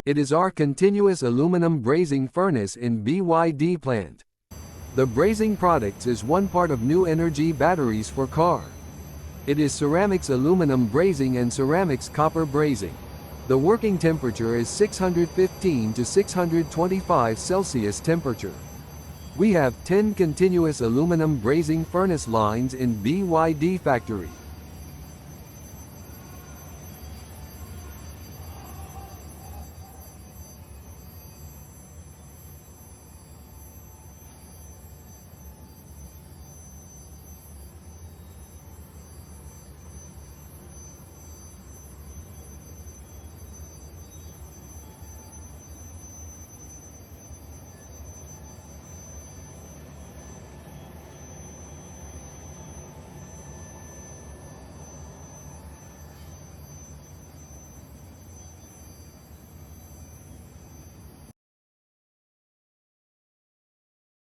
It is our continuous aluminum brazing furnace in BYD plant. The brazing products is one part of new energy batteries for car. It is ceramics aluminum brazing and ceramics copper brazing. The working temperature is 615 to 625 Celsius temperature. We have 10 continuous aluminum brazing furnace lines in BYD factory.